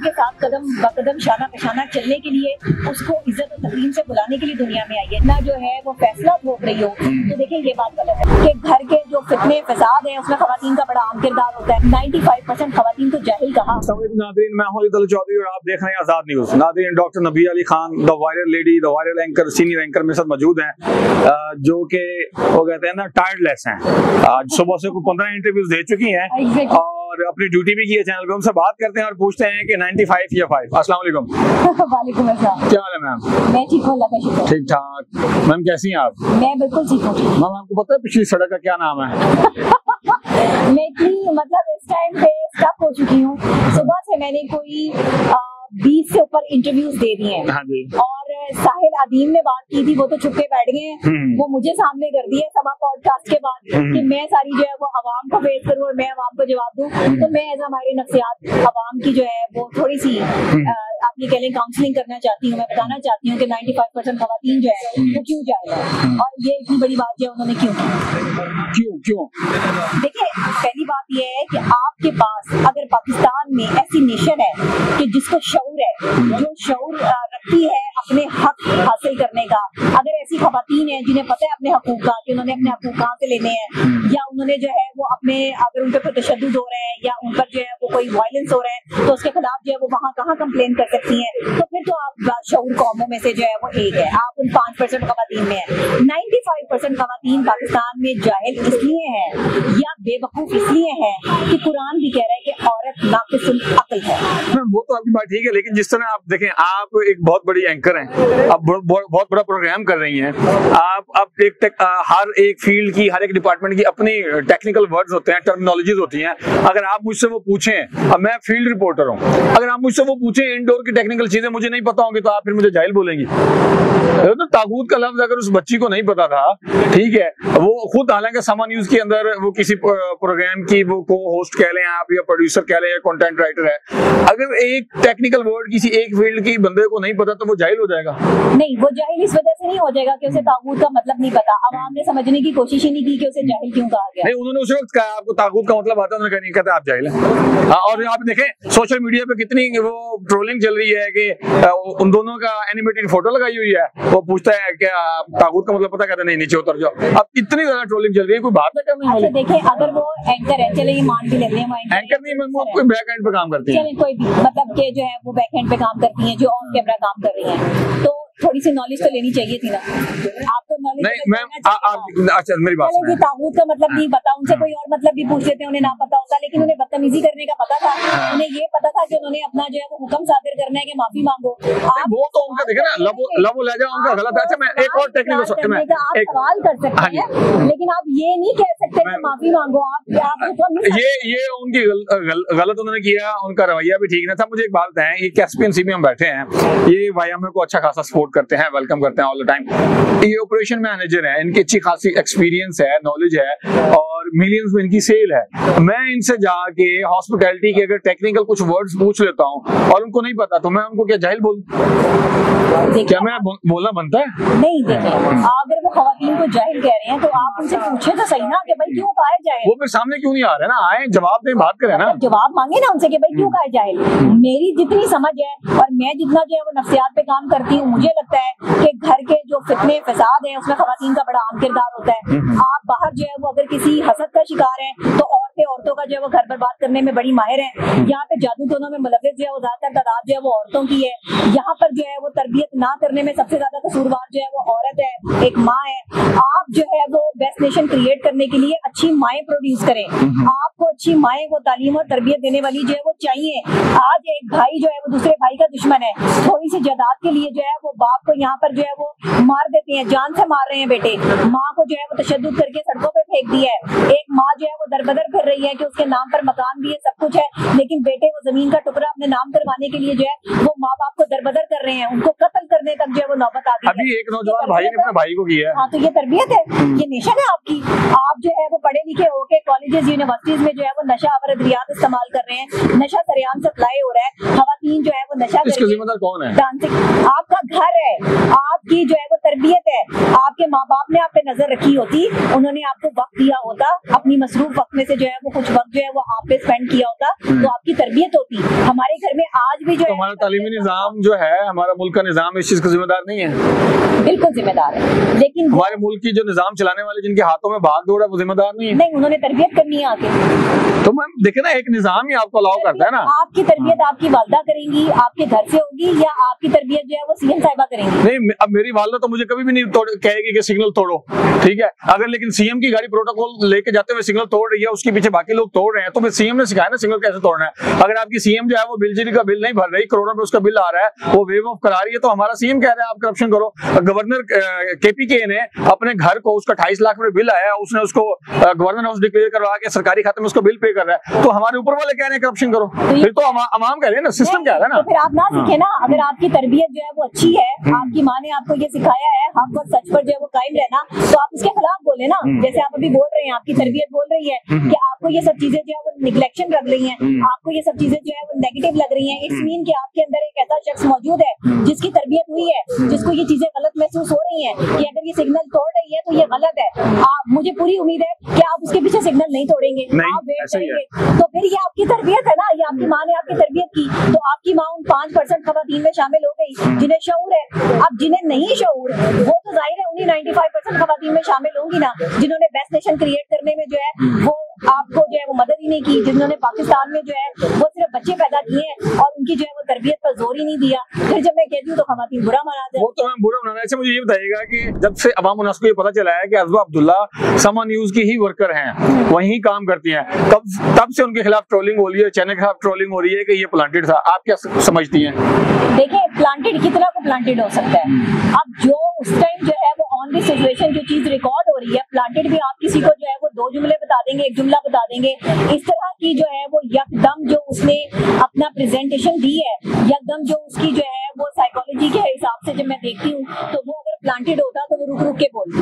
के साथ कदम बकदम शाना पशाना चलने के लिए, उसको इज्जत और तकरीम से बुलाने के लिए दुनिया में आई है, ना जो है वो फैसला भोग रही हो। तो देखिए ये बात गलत है कि घर के जो फितने फसाद है उसमें खवातीन का बड़ा अहम किरदार होता है। 95% खवातीन को जाहिल कहा। नाज़रीन, मैं हूं अली चौधरी और आप देख रहे हैं आजाद न्यूज। नाज़रीन, doctor Nabi Ali Khan the viral lady, the viral anchor, senior anchor में सब मौजूद हैं, जो कि वो कहते हैं ना टायर्डलेस हैं। आज सुबह से 15 इंटरव्यूज दे चुकी हैं और अपनी ड्यूटी भी की है चैनल पे। उनसे बात करते हैं और पूछते हैं कि 95 या 5। अस्सलाम वालेकुम। वालेकुम अस्सलाम। क्या हाल है मैम? मैं ठीक हूँ, अल्लाह का शुक्र। ठीक ठाक। मैम कैसी हैं आप? मैं बिल्कुल ठीक हूँ। मैम आपको पता है पिछली सड़क का क्या नाम है? मैं इतनी मतलब इस टाइम पे स्टक हो चुकी हूँ। सुबह से मैंने कोई 20 से ऊपर इंटरव्यूज दे दिए हैं। हाँ जी। और साहिल अदीम ने बात की थी, वो तो छुप के बैठ गए हैं। वो मुझे सामने कर दिए सभा पॉडकास्ट के बाद कि मैं सारी जो है वो अवाम को फेस करूँ और मैं अवाम को जवाब दूं। तो मैं एज हमारे नफ्सियात अवाम की जो है वो थोड़ी सी आप ये कह लें काउंसलिंग करना चाहती हूँ। मैं बताना चाहती हूँ कि 95% खवातीन जो है वो क्यों जाए और ये इतनी बड़ी बात जो है उन्होंने क्यों की। क्यों? देखिए, पहली बात ये है कि आपके पास अगर पाकिस्तान में ऐसी नेशन है कि जिसको शऊर है, जो शऊर रखती है अपने हक हासिल करने का, अगर ऐसी खवातीन है जिन्हें पता है अपने हकूक का कि उन्होंने अपने हकूक कहाँ से लेने हैं, या उन्होंने जो है वो अपने अगर उन पर तशद्दुद हो रहे हैं या उन पर जो है वो कोई वायलेंस हो रहा है तो उसके खिलाफ जो है वो वहाँ कहाँ कंप्लेन कर सकती हैं, तो फिर तो आप शऊर कौमों में से जो है वो एक है, आप उन 5% खवातीन में है। 95% खवातीन पाकिस्तान में जाहिल इसलिए है या बेवकूफ इसलिए है कि कुरान भी कह रहा है कि औरत नाक़िसुल अक्ल है। वो तो आपकी बात ठीक है, लेकिन जिस तरह आप देखें, आप एक बहुत बड़ी एंकर हैं, आप बहुत बड़ा प्रोग्राम कर रही हैं, आप हर एक फील्ड की, हर एक डिपार्टमेंट की अपनी टेक्निकल वर्ड्स होते हैं, टर्मिनोलॉजीज होती हैं। अगर आप मुझसे वो पूछें, अब मैं फील्ड रिपोर्टर हूँ, अगर आप मुझसे वो पूछें इंडोर की टेक्निकल चीजें मुझे नहीं पता होंगी तो आप फिर मुझे जाहिल बोलेंगी। तो तागूत का लफ्ज अगर उस बच्ची को नहीं पता था, ठीक है, वो खुद हालांकि समा न्यूज के अंदर वो किसी प्रोग्राम की वो को होस्ट कह लें आप, या प्रोड्यूसर कह लें, या कंटेंट राइटर है, अगर एक टेक्निकल वर्ड किसी एक फील्ड की बंदे को नहीं पता तो वो जाहिल हो जाएगा। नहीं, वो जाहिल इस वजह से नहीं हो जाएगा कि उसे तागूत का मतलब नहीं पता। आवाम ने समझने की कोशिश ही नहीं की कि उसे जाहिल क्यों कहा गया। नहीं, उन्होंने उस वक्त कहा आपको तागूत का मतलब आता है, उन्होंने नहीं कहता आप जाहिल हैं। हाँ, और आप देखें सोशल मीडिया पे कितनी वो ट्रोलिंग चल रही है कि उन दोनों का एनिमेटेड फोटो लगाई हुई है, वो पूछता है कि तागूत का मतलब पता, कहते नहीं नीचे उतर जाओ। अब इतनी ज्यादा ट्रोलिंग चल रही है, कोई बात है करने वाली। देखें, अगर वो एंकर है, चले ये मान भी लेते हैं, वो एंकर नहीं, वो कोई बैक एंड पे काम करती है, कोई भी मतलब के जो है वो बैक एंड पे काम करती है, जो ऑन कैमरा काम कर रही है, तो थोड़ी सी नॉलेज तो लेनी चाहिए थी ना। आपको नॉलेज नहीं मैम, अच्छा मेरी बात सुनिए। तागूत का मतलब नहीं पता, उनसे कोई और मतलब भी पूछ लेते हैं, उन्हें ना पता होता, लेकिन उन्हें बदतमीजी करने का पता था। उन्हें ये पता था कि उन्होंने अपना जो है वो हुक्म सादिर करना है कि माफी मांगो। वो तो उनका देखे ना, लबो लहजा उनका गलत है। अच्छा, मैं एक और टेक्निकल सवाल कर सकते हैं, लेकिन आप ये नहीं कह सकते कि माफी मांगो। आप ये उनकी गलत उन्होंने किया, उनका रवैया भी ठीक नहीं था। मुझे एक बात बताएं, ये कैस्पियन सी में हम बैठे हैं, ये वाईएमए को अच्छा खासा सपोर्ट करते हैं, वेलकम करते हैं ऑल द टाइम। ये ऑपरेशन मैनेजर है, इनकी अच्छी खासी एक्सपीरियंस है, नॉलेज है और मिलियंस में इनकी सेल है। मैं इनसे जाके हॉस्पिटैलिटी के अगर टेक्निकल कुछ वर्ड्स पूछ लेता हूँ और उनको नहीं पता तो मैं उनको क्या जाहिल बोलूं? क्या मैं बोलना बनता है? नहीं, देखिए, अगर वो खवातीन को जाहिल कह रहे हैं तो आप उनसे पूछे तो सही ना कि भाई क्यों कहा जाहिल। वो फिर सामने क्यों नहीं आ रहे ना, आए जवाब दें, बात करें ना, जवाब मांगे ना उनसे कि भाई क्यों कहा जाहिल। मेरी जितनी समझ है और मैं जितना जो है वो नफ्सियात पे काम करती हूँ, मुझे लगता है कि घर के जो फितने फसाद है उसमें खवातीन का बड़ा अहम किरदार होता है। आप बाहर जो है वो अगर किसी हसद का शिकार है तो औरतों का जो है वो घर बर्बाद करने में बड़ी माहिर है। यहाँ पे जादू टोनों में मुलव्विस जो है वो ज्यादातर तादाद जो है वो औरतों की है। यहाँ पर जो है वो तरबियत ना करने में सबसे ज्यादा कसूरवार जो है वो औरत है, एक माँ है। आप जो है वो बेस्ट नेशन क्रिएट करने के लिए अच्छी माएँ प्रोड्यूस करें। आपको अच्छी माएँ को तालीम और तरबियत देने वाली जो है वो चाहिए। आज एक भाई जो है वो दूसरे भाई का दुश्मन है, थोड़ी सी जायदाद के लिए जो है वो बाप को यहाँ पर जो है वो मार देते हैं, जान से मार रहे हैं बेटे। माँ को जो है वो तशद्दुद करके सड़कों पे फेंक दिया है। एक माँ जो है वो दरबदर फिर रही है कि उसके नाम पर मकान भी है, सब कुछ है, लेकिन बेटे वो जमीन का टुकड़ा अपने नाम करवाने के लिए जो है वो माँ बाप को दरबदर कर रहे हैं, उनको कत्ल करने तक जो है वो नौबत आ गई है। अभी एक नौजवान भाई ने अपने भाई को किया है। हाँ, तो ये तरबियत है, ये नेशन है आपकी। आप जो है वो पढ़े लिखे होके कॉलेजेस यूनिवर्सिटीज में जो है वो नशा अवरद रियात इस्तेमाल कर रहे हैं, नशा सरेआम सप्लाई हो रहा है, खवातीन जो है वो वो नशा इसका जिम्मेदार कौन है? डांसिंग आपका घर है, आपकी जो है वो तरबियत है। आपके माँ बाप ने आप पे नजर रखी होती, उन्होंने आपको वक्त दिया होता, अपनी मसरूफ वक्त में से जो है वो कुछ वक्त जो है वो आप पे स्पेंड किया होता, तो आपकी तरबियत होती। हमारे घर में आज भी जो है हमारा तालीमी निजाम जो है, हमारा मुल्क का निजाम इस चीज का जिम्मेदार नहीं है? बिल्कुल जिम्मेदार है, लेकिन हमारे मुल्क की जो निजाम चलाने वाले जिनके हाथों में भाग दौड़ है वो जिम्मेदार नहीं है? नहीं, उन्होंने तरबियत करनी है आके। तो मैम देखे ना, एक निजाम ही आपको अलाउ करता है ना। आपकी तरबियत आपकी वालदा करेंगी, आपके घर से होगी, या आपकी तरबियत जो है वो सीएम साहिबा करेंगी? नहीं, अब मेरी वालदा तो मुझे कभी भी नहीं कहेगी कि सिग्नल तोड़ो, ठीक है। अगर लेकिन सीएम की गाड़ी प्रोटोकॉल लेके जाते हुए सिग्नल तोड़ रही है, उसके पीछे बाकी लोग तोड़ रहे हैं, तो फिर सीएम ने सिखाया ना सिग्नल कैसे तोड़ना है। अगर आपकी सीएम जो है वो बिजली का बिल नहीं भर रही, करोड़ों में उसका बिल आ रहा है, वो वेव ऑफ करा रही है, तो हमारा सीएम कह रहा है आप करप्शन करो। गवर्नर केपीके ने अपने घर को, उसका 28 लाख रुपए बिल आया, उसने उसको गवर्नर हाउस डिक्लेयर करवा के सरकारी खाते में उसको बिल पे कर रहा है, तो हमारे ऊपर वाले कह रहे हैं करप्शन करो, फिर तो अवाम कह रहे हैं ना, सिस्टम कह रहा है ना। तो फिर आप ना सीखे ना, अगर आपकी तरबियत जो है वो अच्छी है, आपकी माँ ने आपको ये सिखाया है हक और सच पर जो है वो कायम रहना, तो आप उसके खिलाफ बोले ना। जैसे आप अभी बोल रहे हैं, आपकी तरबियत बोल रही है कि आपको ये सब चीजें जो है वो निग्लेक्शन लग रही हैं, आपको ये सब चीजें जो है वो नेगेटिव लग रही हैं, इट्स मीन कि आपके अंदर एक ऐसा शख्स मौजूद है जिसकी तरबियत हुई है, जिसको ये चीजें गलत महसूस हो रही हैं कि अगर ये सिग्नल तोड़ रही है तो ये गलत है। मुझे पूरी उम्मीद है कि आप उसके पीछे सिग्नल नहीं तोड़ेंगे, आप वेट करेंगे, तो फिर ये आपकी तरबियत है ना, ये आपकी माँ ने आपकी तरबियत की, तो आपकी माँ उन 5% खवातीन में शामिल हो गई जिन्हें शऊर है। अब जिन्हें नहीं शऊर, वो तो जाहिर है उन्हीं 95% खवातीन में शामिल होंगी ना, जिन्होंने बेस्ट नेशन क्रिएट करने में जो है वो आपको जो है वो मदद ही नहीं की, जिन्होंने पाकिस्तान में जो है वो सिर्फ बच्चे पैदा किए हैं और उनकी जो है वो तरबियत पर जोर ही नहीं दिया। फिर जब मैं कहती हूँ तो खवातीन बुरा माना जाए, वो तो मैं बुरा बनाना। अच्छा, मुझे ये बताइएगा कि जब से अवाम उन्नास को ये पता चला है कि अज़बा अब्दुल्ला समा न्यूज की ही वर्कर हैं, वहीं काम करती हैं, तब से उनके खिलाफ ट्रोलिंग हो रही है, चैनल के खिलाफ ट्रोलिंग हो रही है कि ये प्लांटेड था। आप क्या समझती हैं? देखिए, प्लांटेड कितना को प्लांटेड हो सकता है। अब जो उस टाइम जो है वो ऑन दी सिचुएशन जो चीज रिकॉर्ड हो रही है, प्लांटेड भी आप किसी को जो है वो 2 जुमले बता देंगे, 1 जुमला बता देंगे, इस तरह की जो है वो यकदम जो उसने अपना प्रेजेंटेशन दी है, यकदम जो उसकी जो है वो साइकोलॉजी के हिसाब से जब मैं देखती हूँ, तो वो अगर प्लांटेड होता तो वो रुक रुक के बोलती,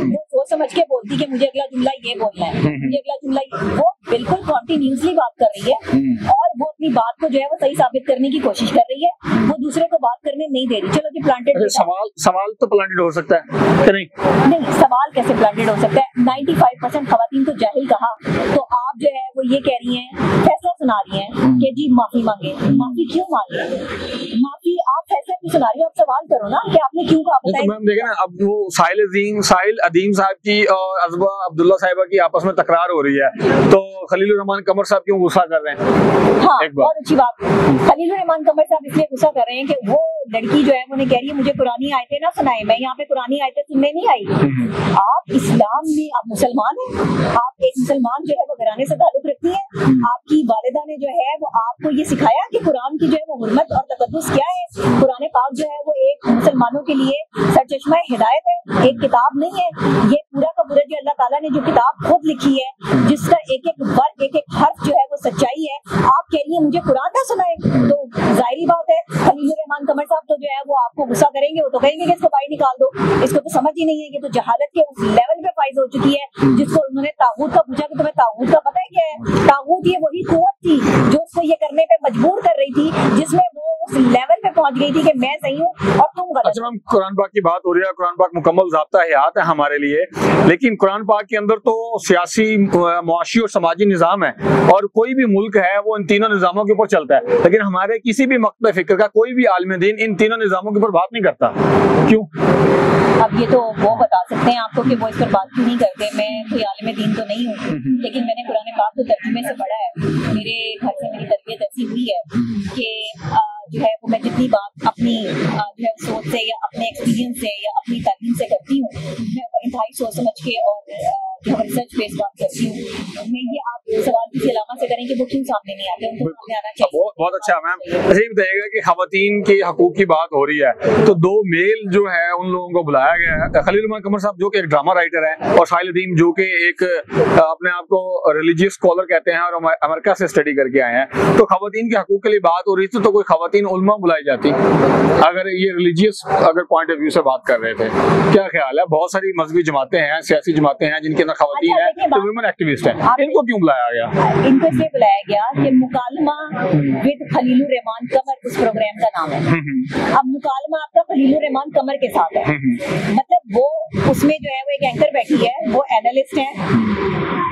वो सोच समझ के बोलती कि मुझे अगला जुमला ये बोलना है, मुझे अगला जुमला ये। वो बिल्कुल कॉन्टिन्यूसली बात कर रही है और वो अपनी बात को जो है वो सही साबित करने की कोशिश कर रही है, वो दूसरे को बात करने नहीं दे रही। चलो जी, प्लांटेड सवाल तो प्लांटेड हो सकता है कि नहीं? सवाल कैसे प्लांटेड हो सकता है? 95% खवातीन को जाहिल कहा, तो आप जो है वो ये कह रही हैं, फैसला सुना रही हैं कि जी माफी मांगे। माफी क्यों मांगे? माफी आप फैसला क्यों सुना रही हो? आप सवाल करो ना कि आपने क्यों कहा। तो मैम देखें ना, अब वो साहिल अदीम साहब की और अज़बा अब्दुल्ला साहिबा की आपस में तकरार हो रही है, तो खलीलुर रहमान कमर साहब क्यों गुस्सा कर रहे हैं? हाँ, बहुत अच्छी बात। खलीलुर रहमान कमर साहब इसलिए गुस्सा कर रहे हैं कि वो लड़की जो है उन्हें कह रही है मुझे कुरानी आयतें ना सुनाए, मैं यहाँ पे कुरानी आयतें सुनने नहीं आई। आप इस्लाम में, आप मुसलमान हैं, आप एक मुसलमान जो है वो घराने से ताल्लुक रखती है, आपकी वालिदा ने जो है वो आपको ये सिखाया कि कुरान की जो है वो हुर्मत और तकद्दुस क्या है। कुरान पाक जो है वो एक मुसलमानों के लिए सरचश्मा हिदायत है, एक किताब नहीं है। ये पूरा का पूरा जो अल्लाह ताला ने जो किताब खुद लिखी है, जिसका एक एक वर्ड, एक एक हर्फ जो है वो सच्चाई है, आप कह रही है मुझे कुरान ना सुनाए, तो जाहिर बात है खलीलुर रहमान कमर साहब तो जो है वो आपको गुस्सा करेंगे, वो तो कहेंगे कि इसको बाहर निकाल दो, इसको तो समझ ही नहीं है, ये तो जहालत के उस लेवल पे फाइज हो चुकी है जिसको उन्होंने तागूत का पूछा कि तुम्हें तागूत का पता है क्या है? तागूत ये वही कुव्वत थी जो उसको ये करने पे मजबूर कर रही थी, जिसमें वो उस लेवल पे पहुंच गई थी कि मैं सही हूँ और तुम गलत। अच्छा मैम, कुरान पाक की बात हो रही है, कुरान पाक मुकम्मल ज़ाब्ता हयात है हमारे लिए, लेकिन कुरान पाक के अंदर तो सियासी, मुआशी और समाजी निज़ाम है, और कोई भी मुल्क है वो इन तीनों निज़ामों के ऊपर चलता है, लेकिन हमारे किसी भी मकतब फिक्र का कोई भी आलिम दीन इन तीनों निज़ामों के ऊपर बात नहीं करता, क्यों? अब ये तो वो बता सकते हैं आपको कि वो इस पर बात क्यों नहीं करते। मैं कोई आलिम दीन तो नहीं हूँ, लेकिन मैंने कुरान पाक को तर्जुमे से पढ़ा है। मेरे घर से मेरी तरबियत ऐसी हुई है कि जो है वो मैं जितनी बात अपनी जो है सोच से या अपने एक्सपीरियंस से या अपनी तालीम से करती हूँ, मैं इंतहाई सोच समझ के और रिसर्च बेस बात करती हूँ। मैं ये आप सवाल किसी अलामा से करें कि वो क्यों सामने नहीं आते, उनको सामने आना चाहिए। बहुत अच्छा मैम। अच्छा ये बताइएगा कि खवातीन के हकूक की बात हो रही है, तो 2 मेल जो है उन लोगों को बुलाया गया है, खलील रहमान कमर साहब जो कि एक ड्रामा राइटर है, और साहिल अदीम जो कि एक अपने आप को रिलीजियस स्कॉलर कहते हैं और अमेरिका से स्टडी करके आए हैं, तो खवातीन के हकूक के लिए बात हो रही थी, तो कोई खवातीन उलमा बुलाई जाती अगर ये रिलीजियस पॉइंट ऑफ व्यू से बात कर रहे थे? क्या ख्याल है? बहुत सारी मजहबी जमातें हैं, सियासी जमातें हैं जिनके अंदर खवातीन है, तो वुमेन एक्टिविस्ट है, इनको क्यों बुलाया गया? ان کو इसलिए बुलाया गया कि मुकालमा विद खलीलुर रहमान कमर उस प्रोग्राम का नाम है। अब मुकालमा आपका खलीलुर रहमान कमर के साथ है, मतलब वो उसमें जो है वो एक एंकर बैठी है, वो एनालिस्ट है,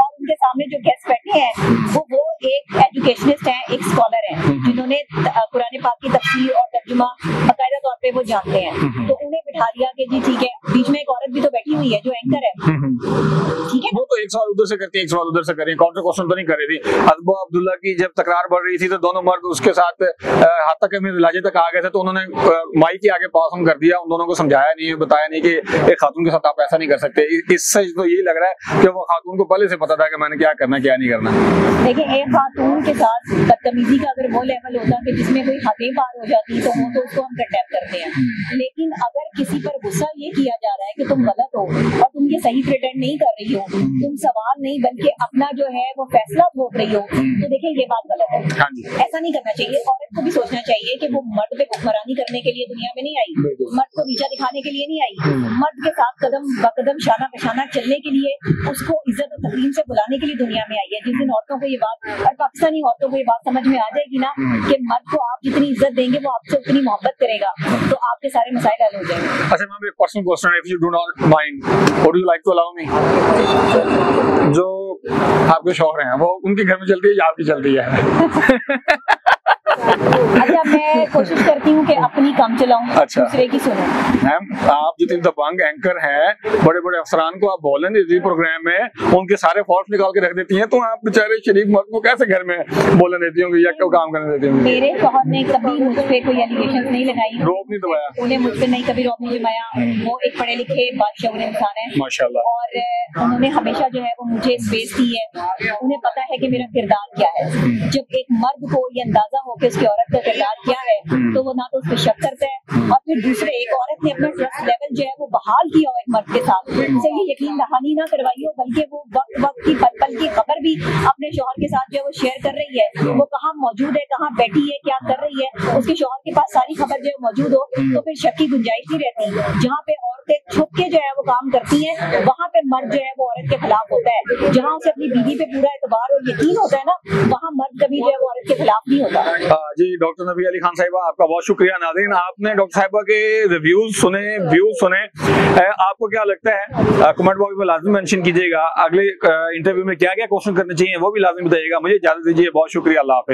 और उनके सामने जो गेस्ट बैठे हैं वो एक एजुकेशनिस्ट हैं, एक स्कॉलर हैं, जिन्होंने कुरान पाक की तफसीर और तर्जुमा बाकायदा तौर पे वो जानते हैं। तो उन्हें बिठा दिया कि जी ठीक है, बीच में एक औरत भी तो बैठी हुई है जो एंकर है, ठीक है। वो तो एक सवाल उधर से करती है, एक सवाल उधर से कर रही है, काउंटर क्वेश्चन तो नहीं कर रही थी। हस्बो अब्दुल्ला की जब तकरार बढ़ रही थी तो दोनों मर्द उसके साथ हाथ तक में इलाजे तक आ गए थे, तो उन्होंने माइक के आगे पास ऑन कर दिया, उन दोनों को समझाया नहीं, बताया नहीं कि एक खातून के साथ आप ऐसा नहीं कर सकते। इससे तो यही लग रहा है कि वो खातून को पहले से पता था कि मैंने क्या करना क्या नहीं करना। देखिए, एक खातून के साथ बदतमीजी का अगर वो लेवल होता कि जिसमें कोई हदें पार हो जाती तो वो तो उसको हम कंडेम करते हैं, लेकिन अगर किसी पर गुस्सा ये किया जा रहा है कि तुम गलत हो और तुम ये सही प्रिटेंड नहीं कर रही हो, तुम सवाल नहीं बल्कि अपना जो है वो फैसला भोग रही हो, तो देखिए ये बात गलत है। ऐसा नहीं करना चाहिए। औरत को भी सोचना चाहिए कि वो मर्द पे हुक्मरानी करने के लिए दुनिया में नहीं आई, मर्द को नीचा दिखाने के लिए नहीं आई, मर्द के साथ कदम बकदम शाना बशाना चलने के लिए, उसको इज्जत और तकरीम से बुलाने के लिए दुनिया में आई है। जिस दिन औरतों को ये बात, और पाकिस्तानी औरतों को ये बात समझ में आ जाएगी ना कि मर्द को आप जितनी इज्जत देंगे वो आपसे उतनी मोहब्बत करेगा, तो आपके सारे मसाइल हल हो जाएंगे। अच्छा मैम, एक पर्सनल क्वेश्चन है, if you do not mind, would you like to allow me? जो आपके शौहर हैं वो उनके घर में चलती है या आपकी चलती है? अच्छा, मैं कोशिश करती हूँ कि अपनी कम चलाऊं, अच्छा, दूसरे की सुनूं। मैम, आप जितने दबंग एंकर हैं, बड़े बड़े अफसरान को आप बोलने देती है प्रोग्राम में, उनके सारे फॉल्ट निकाल के रख देती हैं, तो आप बेचारे शरीफ मर्द को कैसे घर में बोलने देती होंगी या क्यों काम करने देती होंगी? मेरे शौहर ने कभी मुझ पे कोई एलिगेशन नहीं लगाई, रोब नहीं दबाया, उन्हें मुझ पे नहीं कभी रोब नहीं जमाया। वो एक पढ़े लिखे बादशाह इंसान है माशाल्लाह, और उन्होंने हमेशा जो है वो मुझे स्पेस दी है। उन्हें पता है कि मेरा किरदार क्या है। जब एक मर्द को ये अंदाजा हो कि उसकी औरत का किरदार क्या है, तो वो ना तो उस पर शक करता है, और फिर दूसरे एक औरत ने अपना ट्रस्ट लेवल जो है वो बहाल किया हो एक मर्द के साथ, उसे ये यकीन दहानी ना करवाई हो, बल्कि वो वक्त की पल पल की खबर भी अपने शौहर के साथ जो है वो शेयर कर रही है। वो कहाँ मौजूद है, कहाँ बैठी है, क्या कर रही है, उसके शौहर के पास सारी खबर जो है मौजूद हो, तो फिर शक की गुंजाइश नहीं रहती। जहाँ पे औरतें छुप के जो है वो काम करती हैं, वहाँ पे मर्द जो है वो औरत के खिलाफ होता है। जहाँ उसे अपनी बीवी पे पूरा एतबार और यकीन होता है ना, वहाँ मर्द कभी जो है वो औरत के खिलाफ नहीं होता। जी डॉक्टर नबी अली खान साहिबा, आपका बहुत शुक्रिया। नाज़रीन, आपने डॉक्टर साहिबा के रिव्यूज सुने, व्यूज सुने, आपको क्या लगता है कमेंट बॉक्स में लाजमी मेंशन कीजिएगा। अगले इंटरव्यू में क्या क्या क्वेश्चन करने चाहिए वो भी लाजमी बताइएगा। मुझे इजाजत दीजिए, बहुत शुक्रिया, अल्लाह हाफ़िज़।